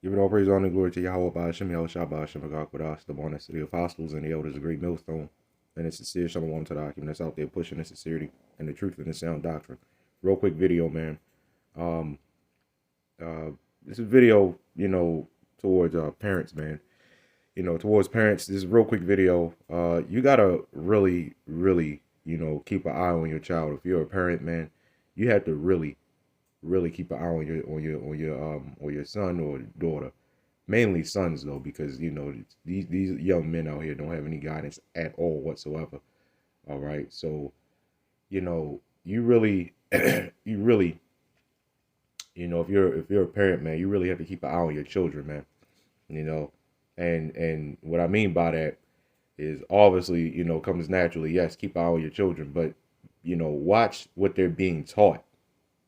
Give it all praise, honor, and glory to Yahawah, BAHASHAM, Yahawashi, BAHASHAM, God with us, the one city of apostles and the elders, a great millstone, and a sincere shalom to the Akim that's out there pushing the sincerity and the truth and the sound doctrine. Real quick video, man. Um, this is a video, towards parents, man. Towards parents. This is a real quick video. You gotta really, really, keep an eye on your child. If you're a parent, man, you have to really, really keep an eye on your son or daughter. Mainly sons though, because these young men out here don't have any guidance at all whatsoever. All right, so you really, you really, if you're a parent, man, you really have to keep an eye on your children, man. You know, and what I mean by that is obviously comes naturally. Yes, keep an eye on your children, but watch what they're being taught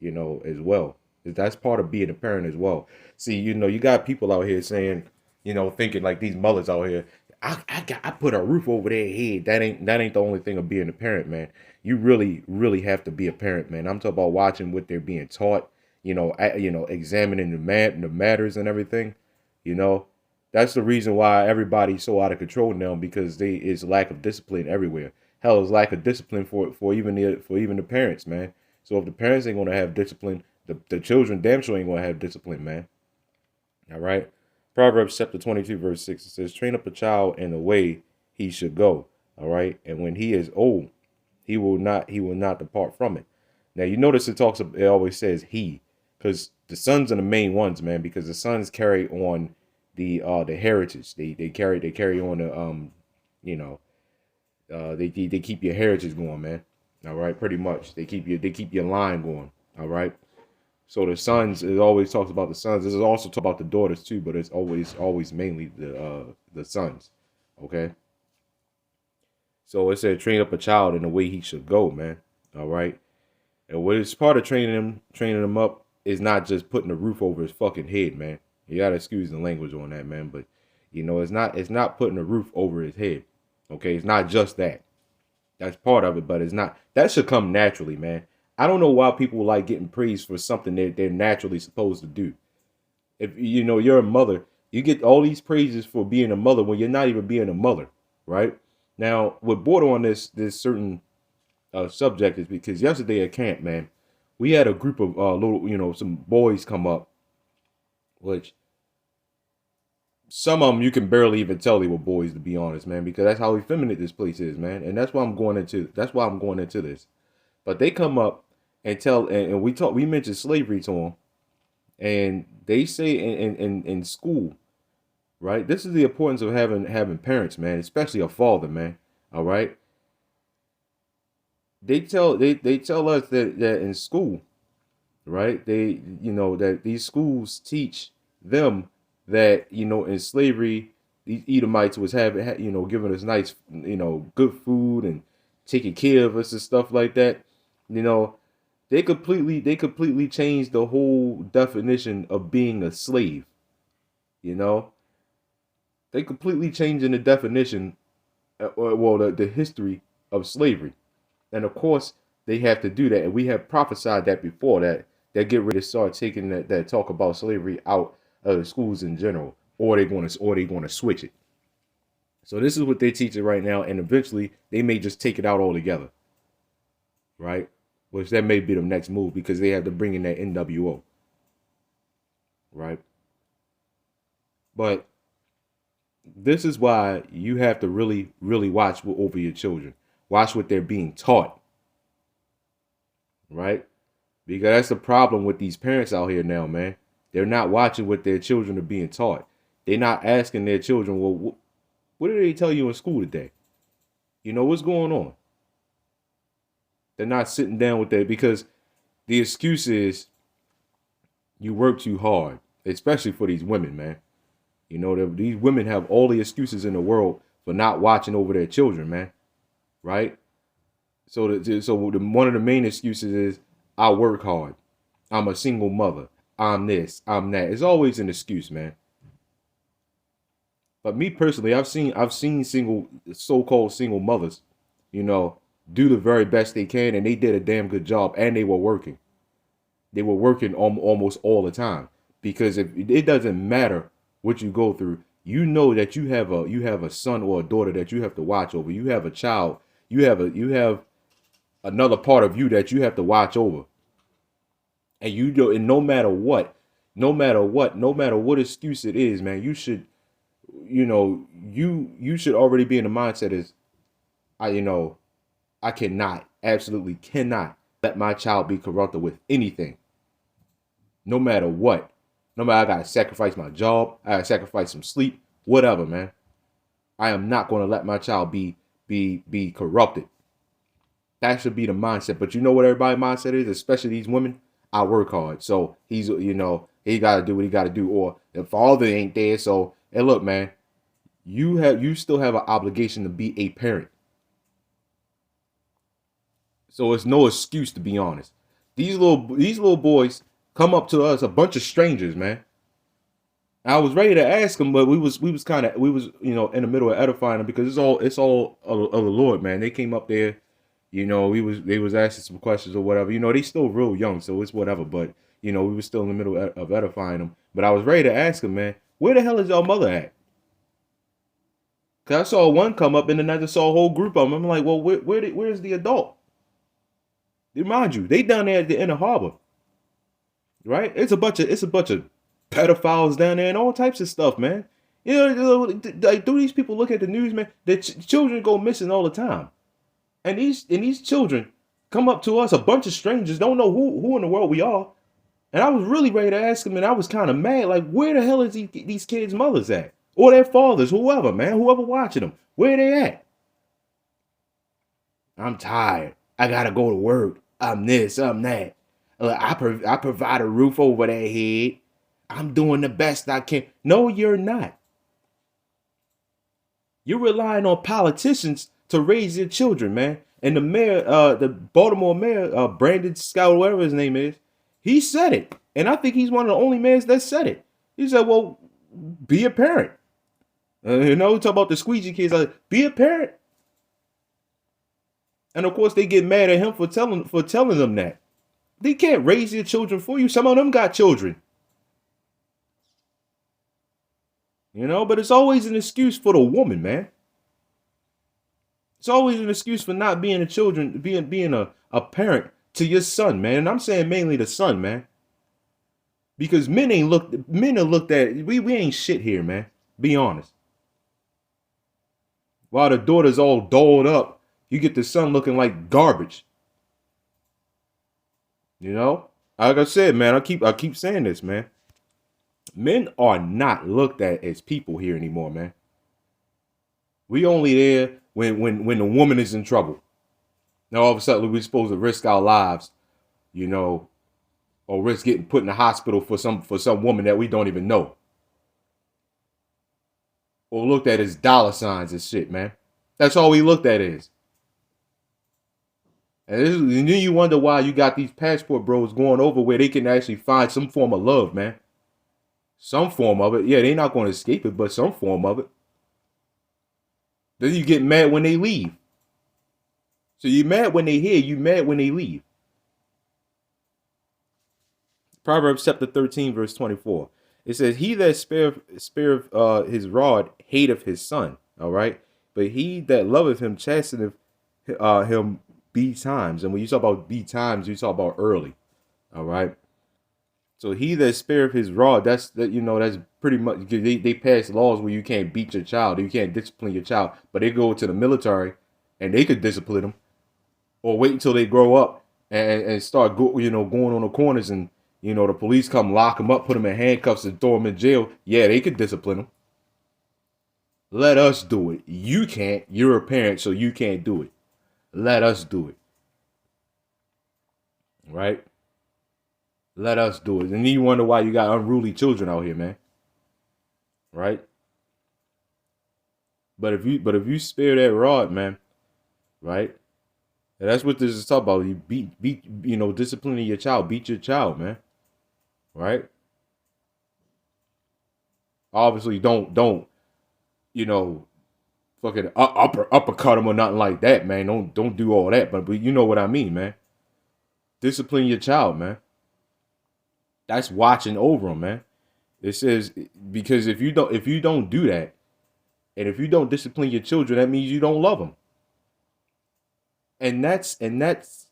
as well. That's part of being a parent as well. See, you got people out here saying, thinking like these mothers out here, I put a roof over their head. That ain't the only thing of being a parent, man. You really, really have to be a parent, man. I'm talking about watching what they're being taught, examining the matters and everything, you know. That's the reason why everybody's so out of control now, because they is lack of discipline everywhere. Hell, is lack of discipline for even the parents, man. So if the parents ain't gonna have discipline, the children damn sure ain't gonna have discipline, man. All right. Proverbs chapter 22, verse 6, it says, train up a child in the way he should go. All right. And when he is old, he will not depart from it. Now you notice it always says he, because the sons are the main ones, man, because the sons carry on the heritage. They carry on the they keep your heritage going, man. All right, pretty much. They keep your line going. All right. So the sons, it always talks about the sons. This is also talk about the daughters too, but it's always mainly the sons. Okay. So it said train up a child in the way he should go, man. All right. And what is part of training him up is not just putting a roof over his fucking head, man. You gotta excuse the language on that, man. But it's not putting a roof over his head. Okay, it's not just that. That's part of it, but it's not. That should come naturally, man. I don't know why people like getting praised for something that they're naturally supposed to do. If you're a mother, you get all these praises for being a mother when you're not even being a mother, right? Now, what brought on this certain subject is because yesterday at camp, man, we had a group of some boys come up, which some of them you can barely even tell they were boys, to be honest, man, because that's how effeminate this place is, man, and that's why I'm going into. That's why I'm going into this. But they come up and tell, and we mentioned slavery to them, and they say in school, right? This is the importance of having parents, man, especially a father, man. All right. They tell us that in school, right? That these schools teach them that in slavery these Edomites was having giving us nice good food and taking care of us and stuff like that. You know, they completely changed the whole definition of being a slave. You know, they completely changing the definition, well, the history of slavery, and of course they have to do that. And we have prophesied that before that get ready to start taking that talk about slavery out of the schools in general, or they going to switch it. So this is what they're teaching right now, and eventually they may just take it out altogether, right? Which that may be the next move because they have to bring in that NWO, right? But this is why you have to really, really watch over your children. Watch what they're being taught, right? Because that's the problem with these parents out here now, man. They're not watching what their children are being taught. They're not asking their children, well, what did they tell you in school today? What's going on? They're not sitting down with that because the excuse is you work too hard, especially for these women, man. These women have all the excuses in the world for not watching over their children, man. Right? One of the main excuses is I work hard. I'm a single mother. I'm this. I'm that. It's always an excuse, man. But me personally, I've seen so-called single mothers, you know, do the very best they can, and they did a damn good job, and they were working. They were working almost all the time. Because if it doesn't matter what you go through, you know that you have a son or a daughter that you have to watch over. You have a child. You have another part of you that you have to watch over. And you do, and no matter what, no matter what excuse it is, man, you should, you should already be in the mindset is, I cannot, absolutely cannot let my child be corrupted with anything. No matter what. No matter I gotta sacrifice my job, I gotta sacrifice some sleep, whatever, man. I am not gonna let my child be corrupted. That should be the mindset. But you know what everybody's mindset is, especially these women? I work hard. So he gotta do what he gotta do. Or the father ain't there. So hey, look, man, you still have an obligation to be a parent. So it's no excuse, to be honest. These little boys come up to us, a bunch of strangers, man. I was ready to ask them, but we was in the middle of edifying them because it's all of the Lord, man. They came up there, they was asking some questions or whatever. They still real young, so it's whatever. But we were still in the middle of edifying them. But I was ready to ask them, man, where the hell is y'all mother at? Cause I saw one come up and then I just saw a whole group of them. I'm like, well, where's the adult? Mind you, they down there at the inner harbor, right? It's a bunch of pedophiles down there and all types of stuff, man. Like, do these people look at the news, man? The children go missing all the time, and these children come up to us, a bunch of strangers, don't know who in the world we are, and I was really ready to ask them, and I was kind of mad, like, where the hell is these kids' mothers at, or their fathers, whoever, man, whoever watching them, where they at? I'm tired. I gotta go to work. I'm this, I'm that. I provide a roof over their head. I'm doing the best I can. No, you're not. You're relying on politicians to raise your children, man. And the mayor, the Baltimore mayor, Brandon Scott, whatever his name is, he said it. And I think he's one of the only mayors that said it. He said, well, be a parent. Talk about the squeegee kids. Be a parent. And of course, they get mad at him for telling them that. They can't raise your children for you. Some of them got children. But it's always an excuse for the woman, man. It's always an excuse for not being being a parent to your son, man. And I'm saying mainly the son, man. Because men are looked at, we ain't shit here, man. Be honest. While the daughter's all dolled up, you get the son looking like garbage. Like I said, man, I keep saying this, man. Men are not looked at as people here anymore, man. We only there when the woman is in trouble. Now all of a sudden we're supposed to risk our lives, or risk getting put in the hospital for some woman that we don't even know. Or looked at as dollar signs and shit, man. That's all we looked at is. And then you wonder why you got these passport bros going over where they can actually find some form of love, man. Some form of it. Yeah, they're not going to escape it, but some form of it. Then you get mad when they leave. So you're mad when they here, you mad when they leave. Proverbs chapter 13, verse 24. It says, he that spareth his rod hateth his son. All right. But he that loveth him chasteneth him betimes. And when you talk about betimes, you talk about early. All right. So he that spareth his rod, that's pretty much, they pass laws where you can't beat your child, you can't discipline your child, but they go to the military and they could discipline them, or wait until they grow up and start going on the corners and the police come lock them up, put them in handcuffs and throw them in jail. Yeah, they could discipline them. Let us do it. You can't. You're a parent, so you can't do it. Let us do it. Right? Let us do it. And then you wonder why you got unruly children out here, man. Right? But if you spare that rod, man, right? And that's what this is talking about. You beat disciplining your child. Beat your child, man. Right? Obviously, don't fucking uppercut them or nothing like that, man. Don't do all that. But you know what I mean, man. Discipline your child, man. That's watching over them, man. It says because if you don't do that, and if you don't discipline your children, that means you don't love them. And that's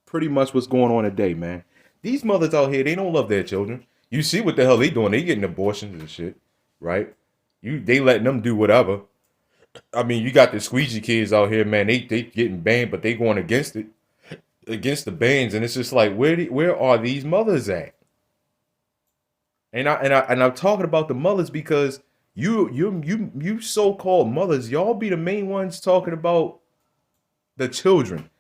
pretty much what's going on today, man. These mothers out here, they don't love their children. You see what the hell they doing? They getting abortions and shit, right? They letting them do whatever. I mean, you got the squeegee kids out here, man. They getting banned, but they going against it, against the bans, and it's just like where are these mothers at? And I'm talking about the mothers because you so-called mothers, y'all be the main ones talking about the children.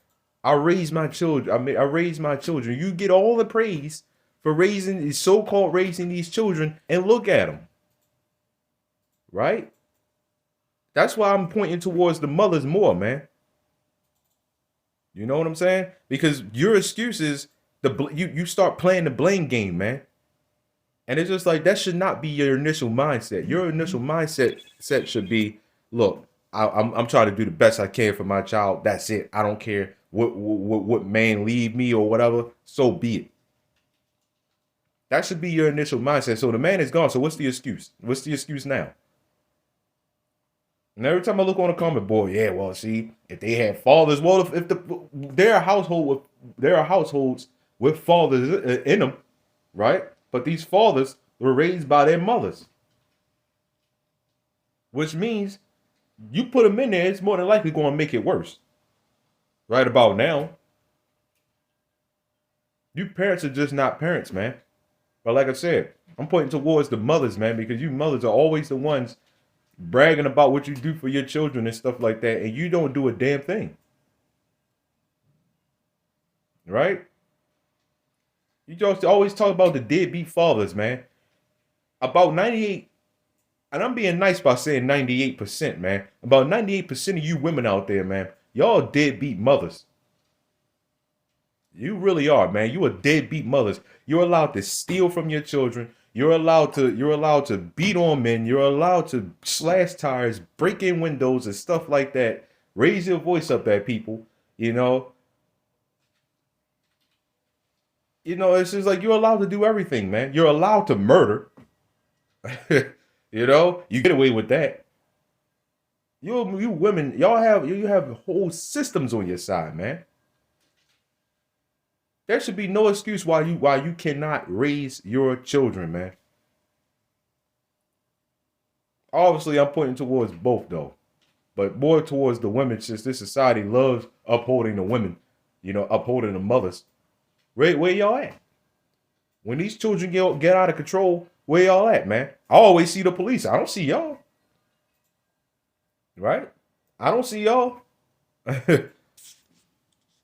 I raised my children. I raised my children. You get all the praise for raising so-called raising these children, and look at them, right? That's why I'm pointing towards the mothers more, man. You know what I'm saying? Because your excuse is you start playing the blame game, man. And it's just like that should not be your initial mindset. Your initial mindset should be, look, I'm trying to do the best I can for my child. That's it. I don't care what man leave me or whatever. So be it. That should be your initial mindset. So the man is gone. So what's the excuse? What's the excuse now? And every time I look on the comment board, yeah, well, see, if they had fathers, well, if there are households with fathers in them, right? But these fathers were raised by their mothers, which means you put them in there, it's more than likely going to make it worse. Right about now, you parents are just not parents, man. But like I said, I'm pointing towards the mothers, man, because you mothers are always the ones bragging about what you do for your children and stuff like that, and you don't do a damn thing. Right? You just always talk about the deadbeat fathers, man. About 98, and I'm being nice by saying 98%, man. About 98% of you women out there, man, y'all deadbeat mothers. You really are, man. You are deadbeat mothers. You're allowed to steal from your children. You're allowed to beat on men. You're allowed to slash tires, break in windows and stuff like that. Raise your voice up at people, you know. It's just like you're allowed to do everything, man. You're allowed to murder. You get away with that. You women, you have whole systems on your side, man. There should be no excuse why you cannot raise your children, man. Obviously, I'm pointing towards both though, but more towards the women, since this society loves upholding the women, upholding the mothers. Where y'all at? When these children get out of control, where y'all at, man? I always see the police. I don't see y'all. Right? I don't see y'all.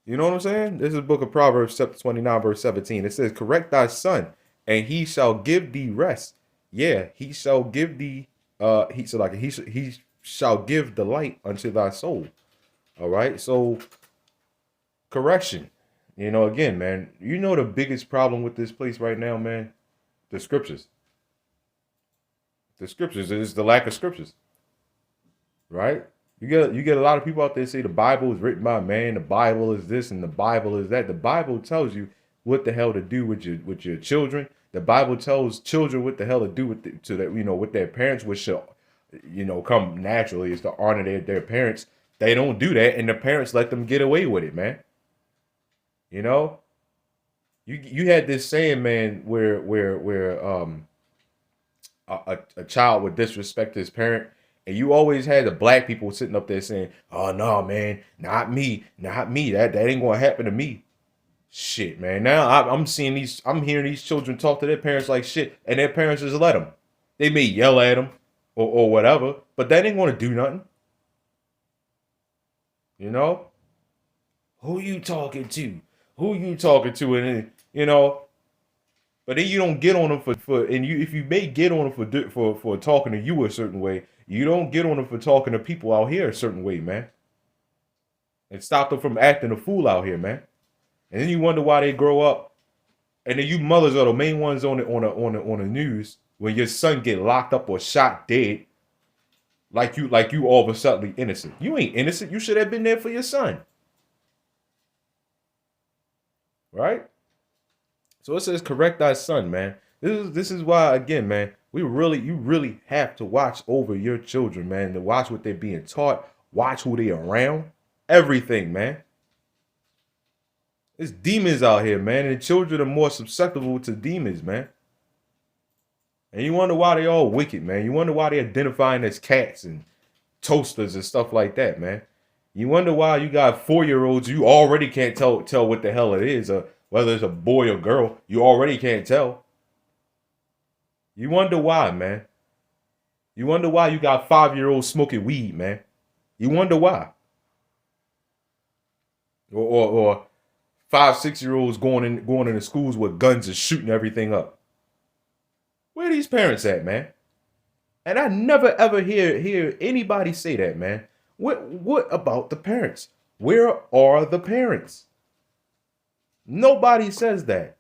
You know what I'm saying? This is the book of Proverbs, chapter 29, verse 17. It says, correct thy son, and he shall give thee rest. Yeah, he shall give thee, he shall give delight unto thy soul. All right? So, correction. Again, man, the biggest problem with this place right now, man? The scriptures. The scriptures is the lack of scriptures. Right? You get a lot of people out there say the Bible is written by man, the Bible is this and the Bible is that. The Bible tells you what the hell to do with your children. The Bible tells children what the hell to do with their parents, which should come naturally, is to honor their parents. They don't do that, and the parents let them get away with it, man. You had this saying, man, where a child would disrespect his parent. And you always had the black people sitting up there saying, oh, no, man, not me. That ain't going to happen to me. Shit, man. Now I'm hearing these children talk to their parents like shit, and their parents just let them. They may yell at them or whatever, but that ain't going to do nothing. Who you talking to? And, but then you don't get on them if you may get on them for talking to you a certain way, you don't get on them for talking to people out here a certain way, man. And stop them from acting a fool out here, man. And then you wonder why they grow up, and then you mothers are the main ones on the news when your son get locked up or shot dead, like you all of a sudden innocent. You ain't innocent. You should have been there for your son, right? So it says, correct thy son, man. This is why, again, man, You really have to watch over your children, man. To watch what they're being taught, watch who they around, everything, man. There's demons out here, man, and children are more susceptible to demons, man. And you wonder why they all wicked, man. You wonder why they identifying as cats and toasters and stuff like that, man. You wonder why you got 4-year-olds you already can't tell what the hell it is, or whether it's a boy or girl. You already can't tell. You wonder why, man. You wonder why you got 5-year-olds smoking weed, man. You wonder why. Or 5-6-year-olds going into schools with guns and shooting everything up. Where are these parents at, man? And I never ever hear anybody say that, man. What about the parents? Where are the parents? Nobody says that.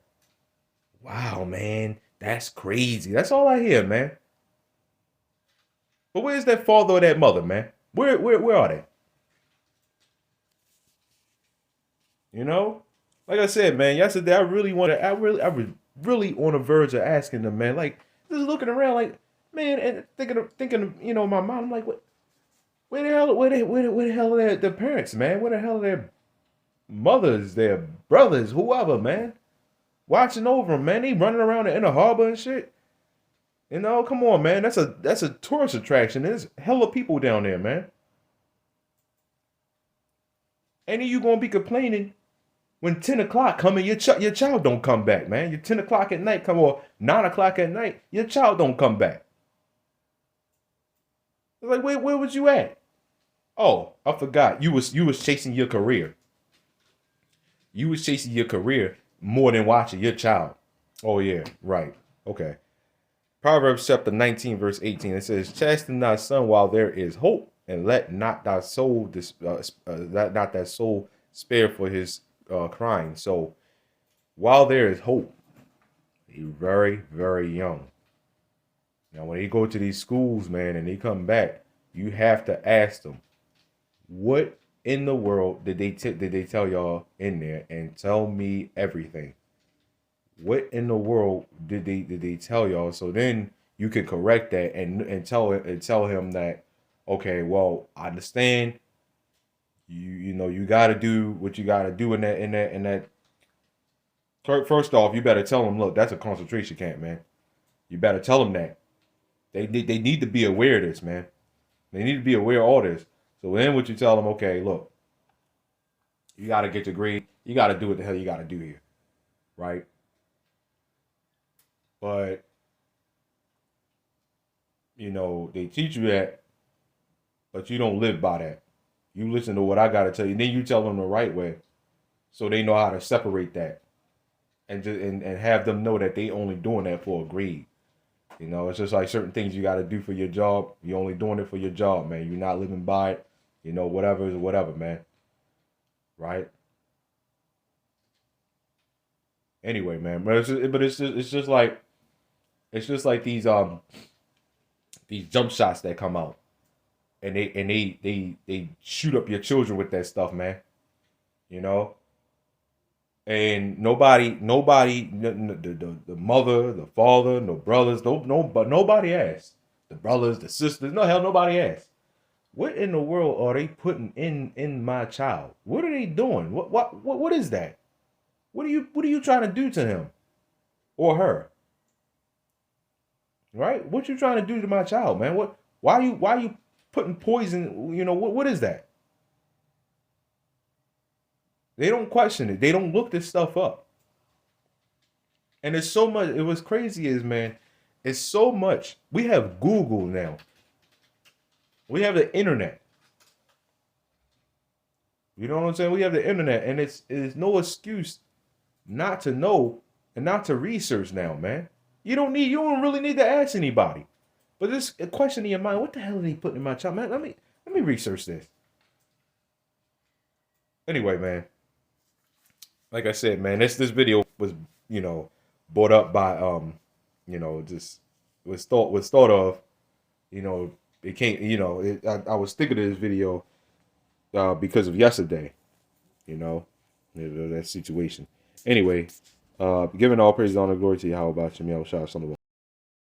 Wow, man, that's crazy. That's all I hear, man. But where's that father or that mother, man? Where are they? You know? Like I said, man, yesterday I was really on the verge of asking them, man, like, just looking around like, man, and thinking of, you know, my mom, I'm like, what? Where the hell are their parents, man? Where the hell are their mothers, their brothers, whoever, man? Watching over them, man. They running around in the harbor and shit. You know, come on, man. That's a tourist attraction. There's hella people down there, man. Ain't you gonna be complaining when 10 o'clock come and your child don't come back, man? Your 10 o'clock at night come, or 9 o'clock at night, your child don't come back. It's like, where was you at? Oh, I forgot. You was chasing your career. You was chasing your career more than watching your child. Oh yeah, right. Okay. Proverbs chapter 19, verse 18. It says, "Chasten thy son while there is hope, and let not thy soul not that soul spare for his crying." So, while there is hope, he's very, very young. Now, when they go to these schools, man, and they come back, you have to ask them, what in the world did they tell y'all in there? And tell me everything. What in the world did they tell y'all? So then you can correct that and tell him that, okay, well, I understand. You know you got to do what you got to do in that. First off, you better tell them, look, that's a concentration camp, man. You better tell them that. They need to be aware of this, man. They need to be aware of all this. So then what you tell them, okay, look, you got to get your grade. You got to do what the hell you got to do here, right? But, you know, they teach you that, but you don't live by that. You listen to what I got to tell you. Then you tell them the right way so they know how to separate that and have them know that they only doing that for a grade. You know, it's just like certain things you got to do for your job. You're only doing it for your job, man. You're not living by it. You know, whatever is whatever, man. Right? Anyway, man. But it's just like these jump shots that come out, and they shoot up your children with that stuff, man. You know. And nobody, the mother, the father, no brothers, but nobody asked. The brothers, the sisters, no hell, nobody asked. What in the world are they putting in my child? What are they doing? What is that? What are you trying to do to him or her? Right? What you trying to do to my child, man? Why you putting poison? You know what is that? They don't question it. They don't look this stuff up. And it's so much. It was crazy is, man, it's so much. We have Google now. We have the internet. You know what I'm saying? We have the internet, and it's no excuse not to know and not to research now, man. You don't really need to ask anybody. But this a question in your mind, what the hell are they putting in my child? Man, let me research this. Anyway, man. Like I said, man, this video was, you know, brought up by you know, just was thought of, you know, it came, you know, I was thinking of this video because of yesterday, you know, that situation. Anyway, giving all praise, honor, glory to YAHAWASHI, YAHAWASHI.